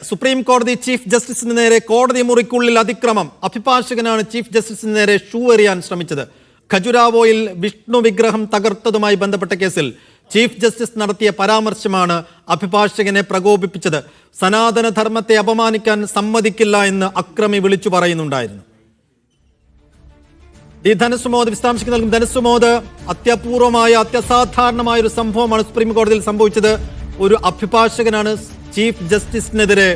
Supreme കോടതി chief ജസ്റ്റിസിന് നേരെ കോടതി മുറിക്കുള്ളിൽ അതിക്രമം. അഭിഭാഷകനാണ് ചീഫ് ജസ്റ്റിസിന് നേരെ ഷൂ എറിയാൻ ശ്രമിച്ചത്. ഖജുരാവോയിൽ വിഷ്ണു വിഗ്രഹം തകർത്തതുമായി ബന്ധപ്പെട്ട കേസിൽ ചീഫ് ജസ്റ്റിസ് നടത്തിയ പരാമർശമാണ് അഭിഭാഷകനെ പ്രകോപിപ്പിച്ചത്. സനാതന ധർമ്മത്തെ അപമാനിക്കാൻ സമ്മതിക്കില്ല എന്ന് അക്രമി വിളിച്ചു പറയുന്നുണ്ടായിരുന്നു. ധനസുമോദ് വിശദാംശങ്ങൾ നൽകും. ധനസുമോദ്, അത്യപൂർവമായ അത്യസാധാരണമായ ഒരു സംഭവമാണ് സുപ്രീം കോടതിയിൽ സംഭവിച്ചത്. ഒരു അഭിഭാഷകനാണ് ചീഫ് ജസ്റ്റിസിനെതിരെ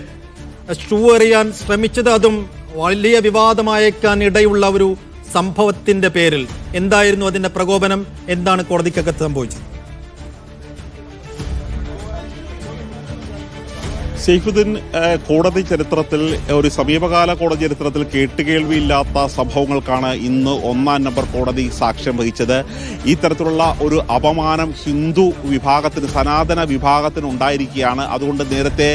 ഷൂ എറിയാൻ ശ്രമിച്ചത്. അതും വലിയ വിവാദമായേക്കാൻ ഇടയുള്ള ഒരു സംഭവത്തിന്റെ പേരിൽ. എന്തായിരുന്നു അതിന്റെ പ്രകോപനം? എന്താണ് കോടതിക്കകത്ത് സംഭവിച്ചത്? സൈഫുദ്ദീൻ, കോടതി ചരിത്രത്തിൽ ഒരു സമീപകാല കോടതി ചരിത്രത്തിൽ കേട്ടുകേൾവിയില്ലാത്ത സംഭവങ്ങൾക്കാണ് ഇന്ന് 1-ാം നമ്പർ കോടതി സാക്ഷ്യം വഹിച്ചത്. ഈ തരത്തിലുള്ള ഒരു അപമാനം ഹിന്ദു വിഭാഗത്തിന്, സനാതന വിഭാഗത്തിന് ഉണ്ടായിരിക്കുകയാണ്. അതുകൊണ്ട് നേരത്തെ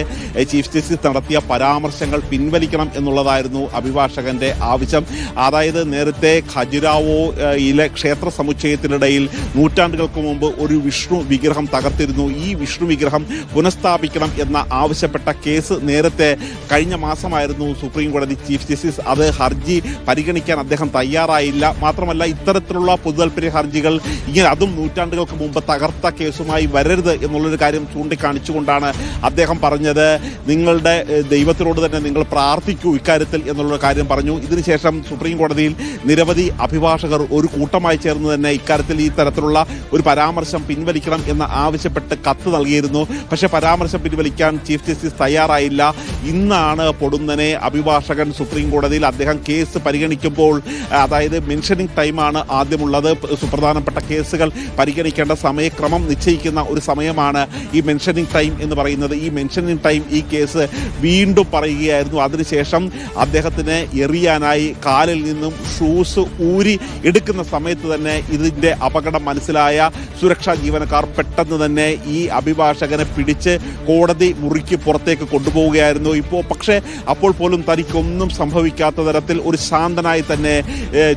ചീഫ് ജസ്റ്റിസ് നടത്തിയ പരാമർശങ്ങൾ പിൻവലിക്കണം എന്നുള്ളതായിരുന്നു അഭിഭാഷകന്റെ ആവശ്യം. അതായത് നേരത്തെ ഖജുരാവോയിലെ ക്ഷേത്ര സമുച്ചയത്തിനിടയിൽ നൂറ്റാണ്ടുകൾക്ക് മുമ്പ് ഒരു വിഷ്ണു വിഗ്രഹം തകർത്തിരുന്നു. ഈ വിഷ്ണു വിഗ്രഹം പുനഃസ്ഥാപിക്കണം എന്ന ആവശ്യപ്പെട്ട കേസ് നേരത്തെ കഴിഞ്ഞ മാസമായിരുന്നു സുപ്രീം കോടതി ചീഫ് ജസ്റ്റിസ് അത് ഹർജി പരിഗണിക്കാൻ അദ്ദേഹം തയ്യാറായില്ല. മാത്രമല്ല, ഇത്തരത്തിലുള്ള പൊതുതാൽപര്യ ഹർജികൾ ഇങ്ങനെ അതും നൂറ്റാണ്ടുകൾക്ക് മുമ്പ് തകർത്ത കേസുമായി വരരുത് എന്നുള്ളൊരു കാര്യം ചൂണ്ടിക്കാണിച്ചുകൊണ്ടാണ് അദ്ദേഹം പറഞ്ഞത്, നിങ്ങളുടെ ദൈവത്തിനോട് തന്നെ നിങ്ങൾ പ്രാർത്ഥിക്കൂ ഇക്കാര്യത്തിൽ എന്നുള്ള കാര്യം പറഞ്ഞു. ഇതിനുശേഷം സുപ്രീം കോടതിയിൽ നിരവധി അഭിഭാഷകർ ഒരു കൂട്ടമായി ചേർന്ന് തന്നെ ഇക്കാര്യത്തിൽ ഈ തരത്തിലുള്ള ഒരു പരാമർശം പിൻവലിക്കണം എന്ന് ആവശ്യപ്പെട്ട് കത്ത് നൽകിയിരുന്നു. പക്ഷേ പരാമർശം പിൻവലിക്കാൻ ചീഫ് ജസ്റ്റിസ് തയ്യാറായില്ല. ഇന്നാണ് പൊടുന്നനെ അഭിഭാഷകൻ സുപ്രീം കോടതിയിൽ അദ്ദേഹം കേസ് പരിഗണിക്കുമ്പോൾ, അതായത് മെൻഷനിങ് ടൈമാണ് ആദ്യമുള്ളത്. സുപ്രധാനപ്പെട്ട കേസുകൾ പരിഗണിക്കേണ്ട സമയക്രമം നിശ്ചയിക്കുന്ന ഒരു സമയമാണ് ഈ മെൻഷനിങ് ടൈം എന്ന് പറയുന്നത്. ഈ മെൻഷനിങ് ടൈം ഈ കേസ് വീണ്ടും പറയുകയായിരുന്നു. അതിനുശേഷം അദ്ദേഹത്തിന് എറിയാനായി കാലിൽ നിന്നും ഷൂസ് ഊരി എടുക്കുന്ന സമയത്ത് തന്നെ ഇതിൻ്റെ അപകടം മനസ്സിലായ സുരക്ഷാ ജീവനക്കാർ പെട്ടെന്ന് തന്നെ ഈ അഭിഭാഷകനെ പിടിച്ച് കോടതി മുറിക്ക് പുറത്തേക്ക് കൊണ്ടുപോവുകയായിരുന്നു. പക്ഷേ അപ്പോൾ പോലും തനിക്കൊന്നും സംഭവിക്കാത്ത തരത്തിൽ ഒരു ശാന്തനായി തന്നെ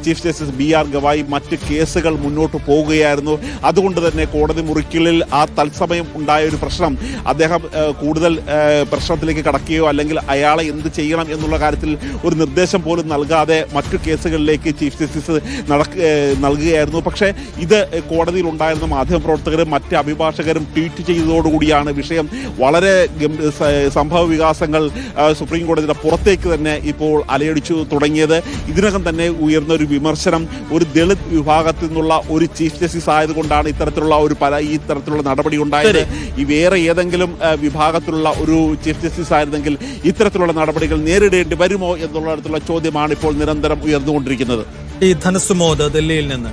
ചീഫ് ജസ്റ്റിസ് BR ഗവായി മറ്റ് കേസുകൾ മുന്നോട്ട് പോവുകയായിരുന്നു. അതുകൊണ്ട് തന്നെ കോടതി മുറിക്കുള്ളിൽ ആ തത്സമയം ഉണ്ടായ ഒരു പ്രശ്നം, അദ്ദേഹം കൂടുതൽ പ്രശ്നത്തിലേക്ക് കടക്കുകയോ അല്ലെങ്കിൽ അയാളെ എന്ത് ചെയ്യണം എന്നുള്ള കാര്യത്തിൽ ഒരു നിർദ്ദേശം പോലും നൽകാതെ മറ്റു കേസുകളിലേക്ക് ചീഫ് ജസ്റ്റിസ് നൽകുകയായിരുന്നു. പക്ഷേ ഇത് കോടതിയിൽ ഉണ്ടായിരുന്ന മാധ്യമപ്രവർത്തകരും മറ്റ് അഭിഭാഷകരും ട്വീറ്റ് ചെയ്തതോടുകൂടിയാണ് വിഷയം വളരെ സംഭവ വികാസങ്ങൾ സുപ്രീം കോടതിയുടെ പുറത്തേക്ക് തന്നെ ഇപ്പോൾ അലയടിച്ചു തുടങ്ങിയത്. ഇതിനകം തന്നെ ഉയർന്ന ഒരു വിമർശനം, ഒരു ദളിത് വിഭാഗത്തിൽ നിന്നുള്ള ഒരു ചീഫ് ജസ്റ്റിസ് ആയതുകൊണ്ടാണ് ഇത്തരത്തിലുള്ള നടപടി ഉണ്ടായത്. ഈ വേറെ ഏതെങ്കിലും വിഭാഗത്തിലുള്ള ഒരു ചീഫ് ജസ്റ്റിസ് ആയിരുന്നെങ്കിൽ ഇത്തരത്തിലുള്ള നടപടികൾ നേരിടേണ്ടി വരുമോ എന്നുള്ള ചോദ്യമാണ് ഇപ്പോൾ നിരന്തരം ഉയർന്നുകൊണ്ടിരിക്കുന്നത്. ധനസുമോദ്, ഡൽഹിയിൽ നിന്ന്.